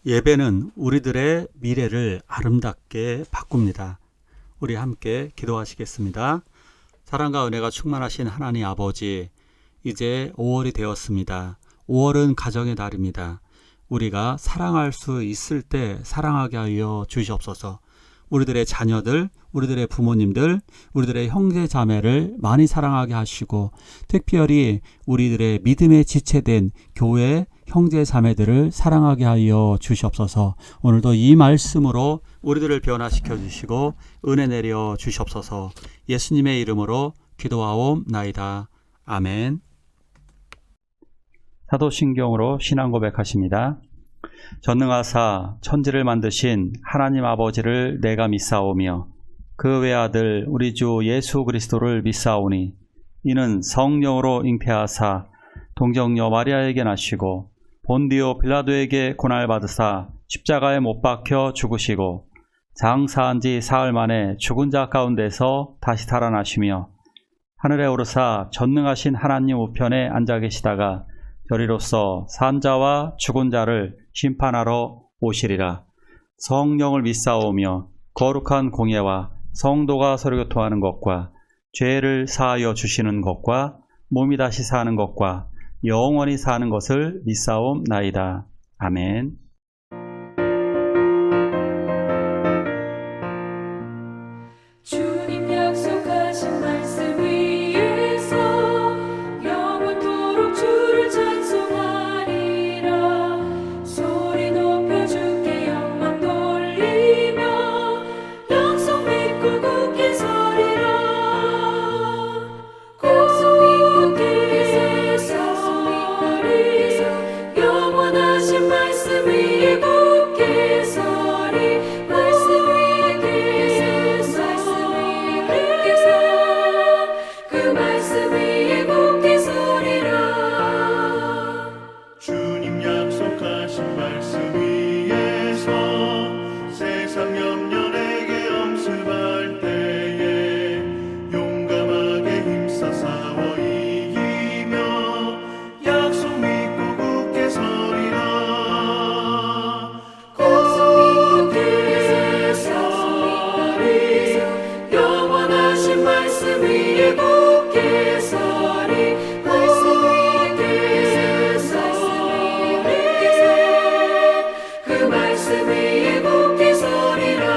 예배는 우리들의 미래를 아름답게 바꿉니다. 우리 함께 기도하시겠습니다. 사랑과 은혜가 충만하신 하나님 아버지, 이제 5월이 되었습니다. 5월은 가정의 달입니다. 우리가 사랑할 수 있을 때 사랑하게 하여 주시옵소서. 우리들의 자녀들, 우리들의 부모님들, 우리들의 형제 자매를 많이 사랑하게 하시고, 특별히 우리들의 믿음에 지체된 교회 형제 자매들을 사랑하게 하여 주시옵소서. 오늘도 이 말씀으로 우리들을 변화시켜 주시고 은혜 내려 주시옵소서. 예수님의 이름으로 기도하옵나이다. 아멘. 사도신경으로 신앙 고백하십니다. 전능하사 천지를 만드신 하나님 아버지를 내가 믿사오며 그 외아들 우리 주 예수 그리스도를 믿사오니 이는 성령으로 잉태하사 동정녀 마리아에게 나시고 본디오 빌라도에게 고난받으사 십자가에 못 박혀 죽으시고 장사한 지 사흘 만에 죽은 자 가운데서 다시 살아나시며 하늘에 오르사 전능하신 하나님 우편에 앉아 계시다가 저리로서 산 자와 죽은 자를 심판하러 오시리라. 성령을 믿사오며 거룩한 공예와 성도가 서로 교통하는 것과 죄를 사하여 주시는 것과 몸이 다시 사는 것과 영원히 사는 것을 믿사옵나이다. 아멘. 주님 약속하신 말씀 위에서 영원토록 주를 찬송하리라. 소리 높여 주께 영광 돌리며 약속 믿고 굳게 서리라. 영원하신 말씀 위에 굳게 서리. 말씀 위에 굳게 서 그 말씀 위에 굳게 서리라. 주님 약속하신 말씀 위에서 세상 염려에게 엄습할 때에 용감하게 힘써 싸워 이기며 약속 믿고 굳게 서리라. 굳게 서리. 영원하신 말씀 위에 굳게 서리. 말씀 위에 서리. 그 말씀 위에 굳게 서리라.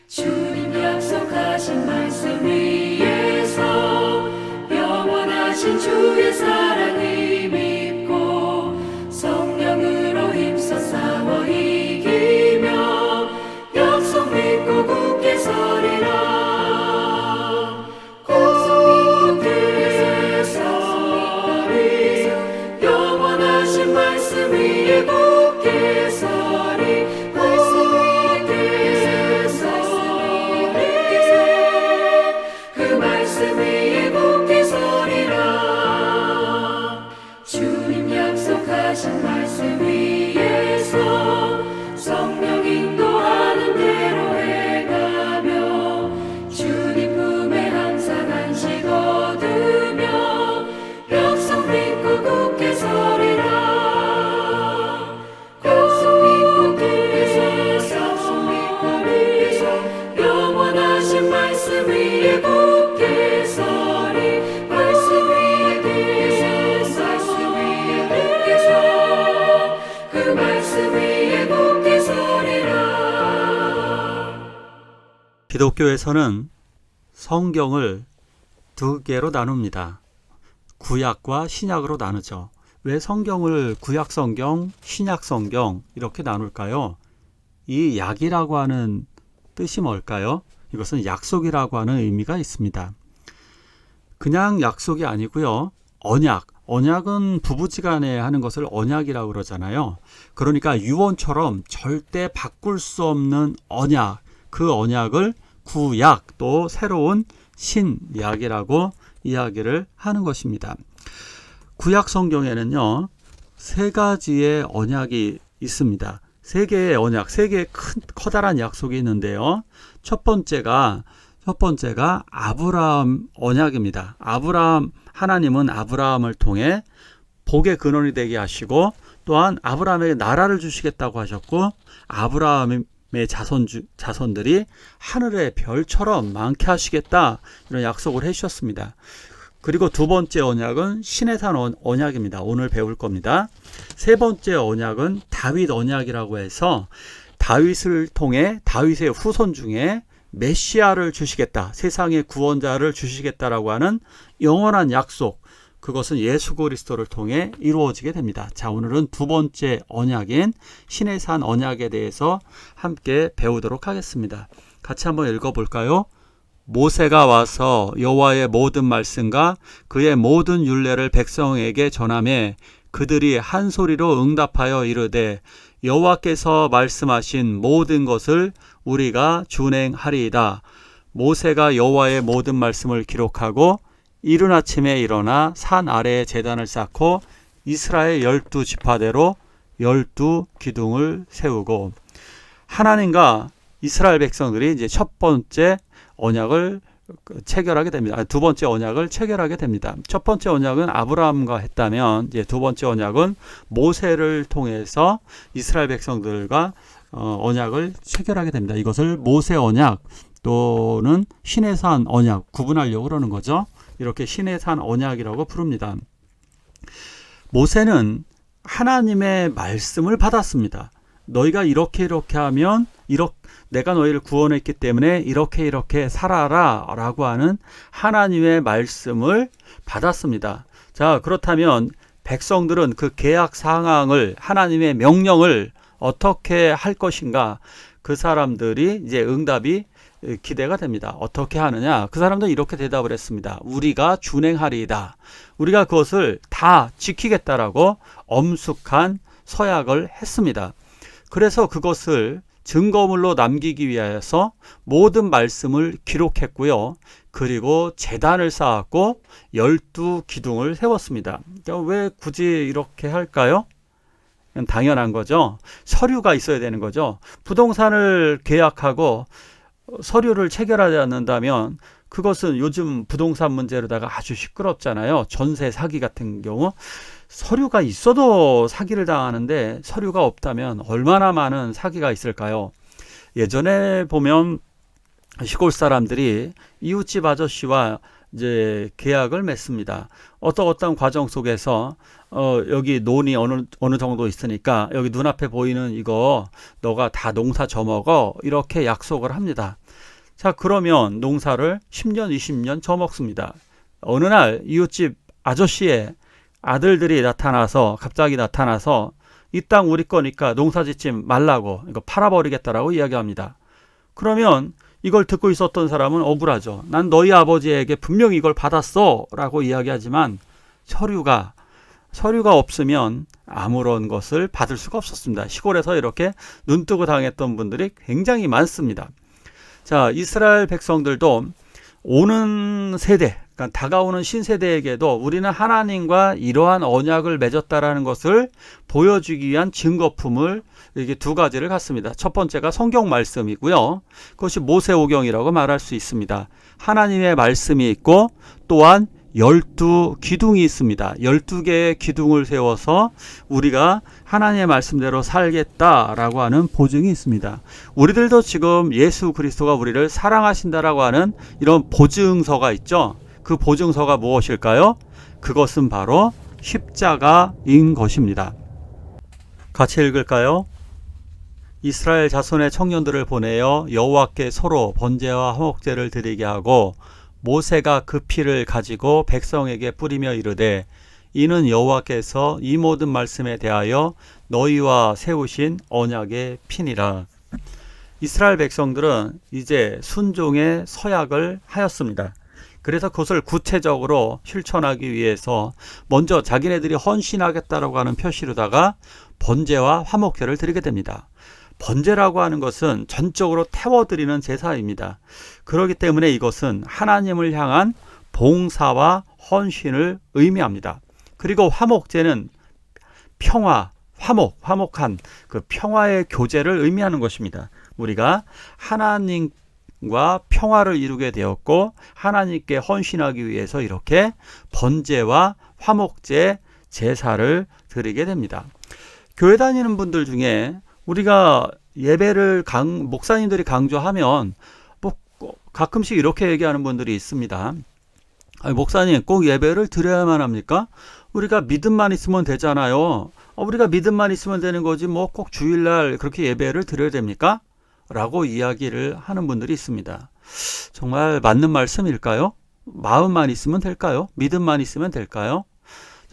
주님 약속하신 말씀 위에서 영원하신 주의 사랑을 믿고 성령으로 힘써 싸워 이기며 약속 믿고 굳게 서리라. 굳게 서리. 영원하신 말씀 위에 굳게 서리. 말씀 위에 서리. 그 말씀 위에 굳게 서리라. 주님 약속하신 말씀 위에서 성령 인도하는 대로 행하며 주님 품에 항상 안식 얻으며 약속 믿고 굳게 서리라. 약속 믿고 굳게 서리. 영원하신 말씀 위에 굳게 서리. 말씀 위에 굳게 서 그 말씀 위에 굳게 서리라. 기독교에서는 성경을 두 개로 나눕니다. 구약과 신약으로 나누죠. 왜 성경을 구약 성경, 신약 성경 이렇게 나눌까요? 이 약이라고 하는 뜻이 뭘까요? 이것은 약속이라고 하는 의미가 있습니다. 그냥 약속이 아니고요. 언약은 부부지간에 하는 것을 언약이라고 그러잖아요. 그러니까 유언처럼 절대 바꿀 수 없는 언약, 그 언약을 구약, 또 새로운 신약이라고 이야기를 하는 것입니다. 구약 성경에는요, 세 가지의 언약이 있습니다. 세 개의 언약, 세 개의 커다란 약속이 있는데요. 첫 번째가 아브라함 언약입니다. 하나님은 아브라함을 통해 복의 근원이 되게 하시고 또한 아브라함에게 나라를 주시겠다고 하셨고 아브라함의 자손들이 하늘의 별처럼 많게 하시겠다 이런 약속을 해주셨습니다. 그리고 두 번째 언약은 신의 산 언약입니다. 오늘 배울 겁니다. 세 번째 언약은 다윗 언약이라고 해서 다윗을 통해 다윗의 후손 중에 메시아를 주시겠다, 세상의 구원자를 주시겠다라고 하는 영원한 약속, 그것은 예수 그리스도를 통해 이루어지게 됩니다. 자, 오늘은 두 번째 언약인 신의 산 언약에 대해서 함께 배우도록 하겠습니다. 같이 한번 읽어볼까요? 모세가 와서 여호와의 모든 말씀과 그의 모든 율례를 백성에게 전하매 그들이 한 소리로 응답하여 이르되 여호와께서 말씀하신 모든 것을 우리가 준행하리이다. 모세가 여호와의 모든 말씀을 기록하고 이른 아침에 일어나 산 아래에 제단을 쌓고 이스라엘 12지파대로 12기둥을 세우고, 하나님과 이스라엘 백성들이 이제 첫 번째 언약을 체결하게 됩니다. 두 번째 언약을 체결하게 됩니다. 첫 번째 언약은 아브라함과 했다면 이제 두 번째 언약은 모세를 통해서 이스라엘 백성들과 언약을 체결하게 됩니다. 이것을 모세 언약 또는 신의 산 언약 구분하려고 그러는 거죠. 이렇게 신의 산 언약이라고 부릅니다. 모세는 하나님의 말씀을 받았습니다. 너희가 이렇게 하면 내가 너희를 구원했기 때문에 이렇게 살아라 라고 하는 하나님의 말씀을 받았습니다. 자, 그렇다면 백성들은 그 계약 상황을, 하나님의 명령을 어떻게 할 것인가, 그 사람들이 이제 응답이 기대가 됩니다. 어떻게 하느냐? 그 사람들은 이렇게 대답을 했습니다. 우리가 준행하리이다. 우리가 그것을 다 지키겠다라고 엄숙한 서약을 했습니다. 그래서 그것을 증거물로 남기기 위하여서 모든 말씀을 기록했고요. 그리고 제단을 쌓았고 12기둥을 세웠습니다. 그러니까 왜 굳이 이렇게 할까요? 당연한 거죠. 서류가 있어야 되는 거죠. 부동산을 계약하고 서류를 체결하지 않는다면 그것은 요즘 부동산 문제로다가 아주 시끄럽잖아요. 전세 사기 같은 경우 서류가 있어도 사기를 당하는데 서류가 없다면 얼마나 많은 사기가 있을까요? 예전에 보면 시골 사람들이 이웃집 아저씨와 이제 계약을 맺습니다. 어떤 과정 속에서 여기 논이 어느 정도 있으니까 여기 눈앞에 보이는 이거 너가 다 농사 져먹어, 이렇게 약속을 합니다. 자, 그러면 농사를 10년 20년 져먹습니다. 어느 날 이웃집 아저씨의 아들들이 갑자기 나타나서 이 땅 우리 거니까 농사 짓지 말라고, 이거 팔아버리겠다라고 이야기합니다. 그러면 이걸 듣고 있었던 사람은 억울하죠. 난 너희 아버지에게 분명히 이걸 받았어 라고 이야기하지만 서류가 없으면 아무런 것을 받을 수가 없었습니다. 시골에서 이렇게 눈뜨고 당했던 분들이 굉장히 많습니다. 자, 이스라엘 백성들도 오는 세대, 그러니까 다가오는 신세대에게도 우리는 하나님과 이러한 언약을 맺었다라는 것을 보여주기 위한 증거품을 이렇게 두 가지를 갖습니다. 첫 번째가 성경 말씀이고요. 그것이 모세오경이라고 말할 수 있습니다. 하나님의 말씀이 있고 또한 12기둥이 있습니다. 12개의 기둥을 세워서 우리가 하나님의 말씀대로 살겠다라고 하는 보증이 있습니다. 우리들도 지금 예수 그리스도가 우리를 사랑하신다라고 하는 이런 보증서가 있죠. 그 보증서가 무엇일까요? 그것은 바로 십자가인 것입니다. 같이 읽을까요? 이스라엘 자손의 청년들을 보내어 여호와께 서로 번제와 화목제를 드리게 하고 모세가 그 피를 가지고 백성에게 뿌리며 이르되 이는 여호와께서 이 모든 말씀에 대하여 너희와 세우신 언약의 피니라. 이스라엘 백성들은 이제 순종의 서약을 하였습니다. 그래서 그것을 구체적으로 실천하기 위해서 먼저 자기네들이 헌신하겠다라고 하는 표시로다가 번제와 화목제를 드리게 됩니다. 번제라고 하는 것은 전적으로 태워드리는 제사입니다. 그렇기 때문에 이것은 하나님을 향한 봉사와 헌신을 의미합니다. 그리고 화목제는 평화, 화목한 그 평화의 교제를 의미하는 것입니다. 우리가 하나님과 평화를 이루게 되었고 하나님께 헌신하기 위해서 이렇게 번제와 화목제 제사를 드리게 됩니다. 교회 다니는 분들 중에 우리가 예배를 목사님들이 강조하면 뭐 가끔씩 이렇게 얘기하는 분들이 있습니다. 아니, 목사님 꼭 예배를 드려야만 합니까? 우리가 믿음만 있으면 되잖아요. 우리가 믿음만 있으면 되는 거지 뭐 꼭 주일날 그렇게 예배를 드려야 됩니까? 라고 이야기를 하는 분들이 있습니다. 정말 맞는 말씀일까요? 마음만 있으면 될까요? 믿음만 있으면 될까요?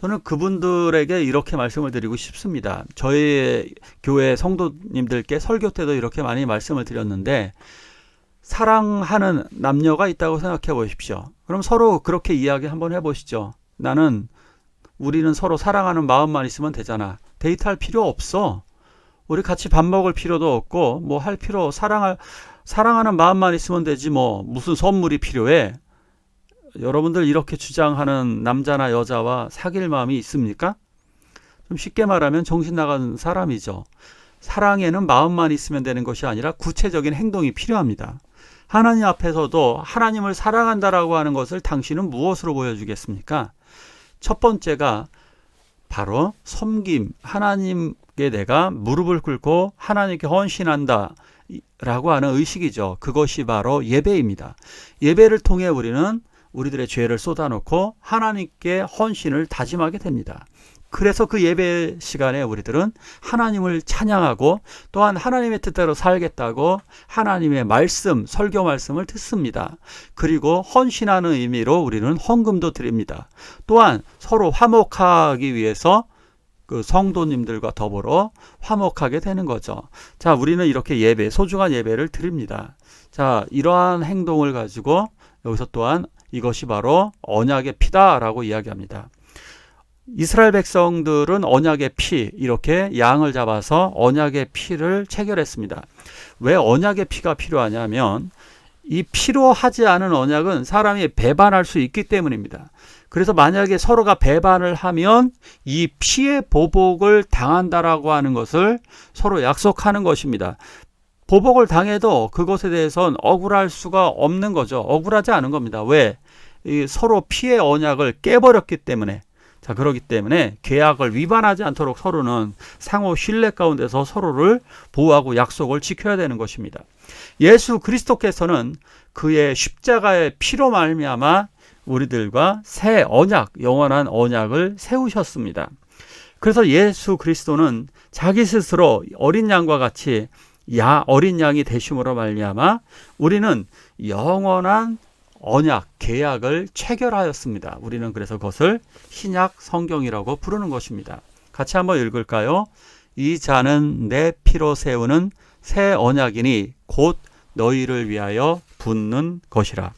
저는 그분들에게 이렇게 말씀을 드리고 싶습니다. 저희 교회 성도님들께 설교 때도 이렇게 많이 말씀을 드렸는데, 사랑하는 남녀가 있다고 생각해 보십시오. 그럼 서로 그렇게 이야기 한번 해보시죠. 우리는 서로 사랑하는 마음만 있으면 되잖아. 데이트할 필요 없어. 우리 같이 밥 먹을 필요도 없고 뭐 할 필요, 사랑하는 마음만 있으면 되지 뭐 무슨 선물이 필요해. 여러분들 이렇게 주장하는 남자나 여자와 사귈 마음이 있습니까? 좀 쉽게 말하면 정신 나간 사람이죠. 사랑에는 마음만 있으면 되는 것이 아니라 구체적인 행동이 필요합니다. 하나님 앞에서도 하나님을 사랑한다라고 하는 것을 당신은 무엇으로 보여주겠습니까? 첫 번째가 바로 섬김, 하나님께 내가 무릎을 꿇고 하나님께 헌신한다 라고 하는 의식이죠. 그것이 바로 예배입니다. 예배를 통해 우리는 우리들의 죄를 쏟아놓고 하나님께 헌신을 다짐하게 됩니다. 그래서 그 예배 시간에 우리들은 하나님을 찬양하고 또한 하나님의 뜻대로 살겠다고 하나님의 말씀, 설교 말씀을 듣습니다. 그리고 헌신하는 의미로 우리는 헌금도 드립니다. 또한 서로 화목하기 위해서 그 성도님들과 더불어 화목하게 되는 거죠. 자, 우리는 이렇게 소중한 예배를 드립니다. 자, 이러한 행동을 가지고 여기서 또한 이것이 바로 언약의 피다라고 이야기합니다. 이스라엘 백성들은 언약의 피, 이렇게 양을 잡아서 언약의 피를 체결했습니다. 왜 언약의 피가 필요하냐면 이 피로 하지 않은 언약은 사람이 배반할 수 있기 때문입니다. 그래서 만약에 서로가 배반을 하면 이 피의 보복을 당한다라고 하는 것을 서로 약속하는 것입니다. 보복을 당해도 그것에 대해서는 억울할 수가 없는 거죠. 억울하지 않은 겁니다. 왜? 서로 피의 언약을 깨버렸기 때문에. 자, 그렇기 때문에 계약을 위반하지 않도록 서로는 상호 신뢰 가운데서 서로를 보호하고 약속을 지켜야 되는 것입니다. 예수 그리스도께서는 그의 십자가의 피로 말미암아 우리들과 새 언약, 영원한 언약을 세우셨습니다. 그래서 예수 그리스도는 자기 스스로 어린 양과 같이 어린 양이 되심으로 말미암아 우리는 영원한 언약, 계약을 체결하였습니다. 우리는 그래서 그것을 신약 성경이라고 부르는 것입니다. 같이 한번 읽을까요? 이 자는 내 피로 세우는 새 언약이니 곧 너희를 위하여 붓는 것이라.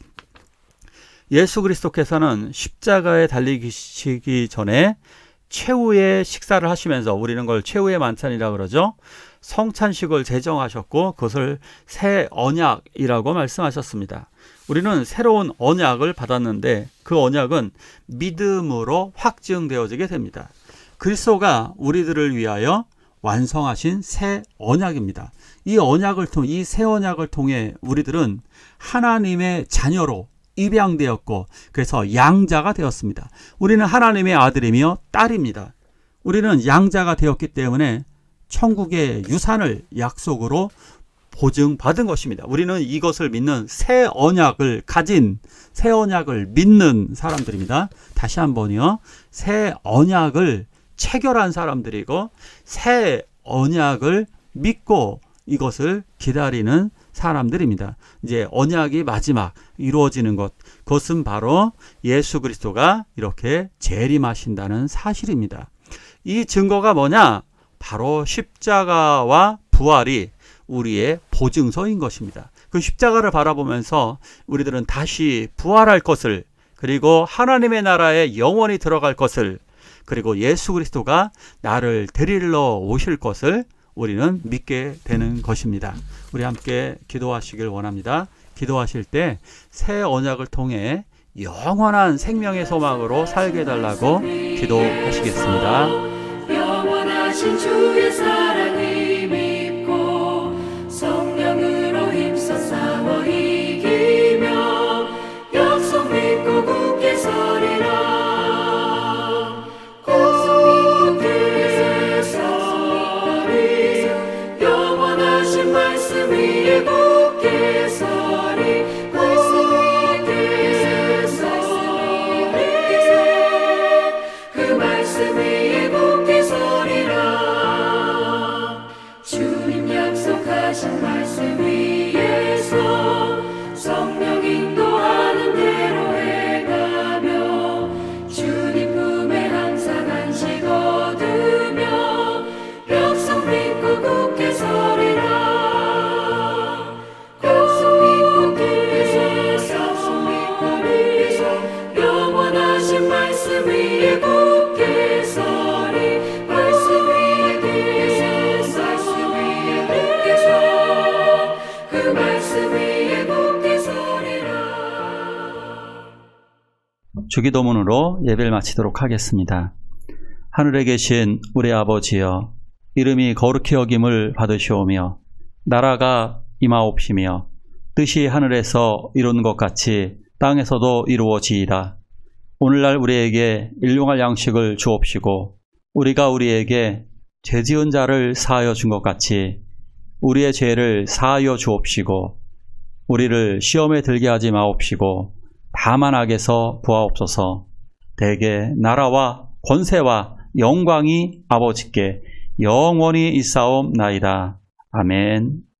예수 그리스도께서는 십자가에 달리시기 전에 최후의 식사를 하시면서, 우리는 그걸 최후의 만찬이라고 그러죠. 성찬식을 제정하셨고 그것을 새 언약이라고 말씀하셨습니다. 우리는 새로운 언약을 받았는데 그 언약은 믿음으로 확증되어지게 됩니다. 그리스도가 우리들을 위하여 완성하신 새 언약입니다. 이 새 언약을 통해 우리들은 하나님의 자녀로 입양되었고 그래서 양자가 되었습니다. 우리는 하나님의 아들이며 딸입니다. 우리는 양자가 되었기 때문에 천국의 유산을 약속으로 보증받은 것입니다. 우리는 이것을 믿는 새 언약을 믿는 사람들입니다. 다시 한번요. 새 언약을 체결한 사람들이고 새 언약을 믿고 이것을 기다리는 사람들입니다. 이제 언약이 마지막 이루어지는 그것은 바로 예수 그리스도가 이렇게 재림하신다는 사실입니다. 이 증거가 뭐냐? 바로 십자가와 부활이 우리의 보증서인 것입니다. 그 십자가를 바라보면서 우리들은 다시 부활할 것을, 그리고 하나님의 나라에 영원히 들어갈 것을, 그리고 예수 그리스도가 나를 데리러 오실 것을 우리는 믿게 되는 것입니다. 우리 함께 기도하시길 원합니다. 기도하실 때 새 언약을 통해 영원한 생명의 소망으로 살게 해달라고 기도하시겠습니다. 영원하신 주의 사랑을 믿고 성령으로 힘써 싸워 이기며 약속 믿고 굳게 서리라. 주기도문으로 예배를 마치도록 하겠습니다. 하늘에 계신 우리 아버지여, 이름이 거룩히 여김을 받으시오며 나라가 임하옵시며 뜻이 하늘에서 이루는 것 같이 땅에서도 이루어지이다. 오늘날 우리에게 일용할 양식을 주옵시고 우리가 우리에게 죄 지은 자를 사하여 준 것 같이 우리의 죄를 사하여 주옵시고 우리를 시험에 들게 하지 마옵시고 다만 악에서 구하옵소서. 대개 나라와 권세와 영광이 아버지께 영원히 있사옵나이다. 아멘.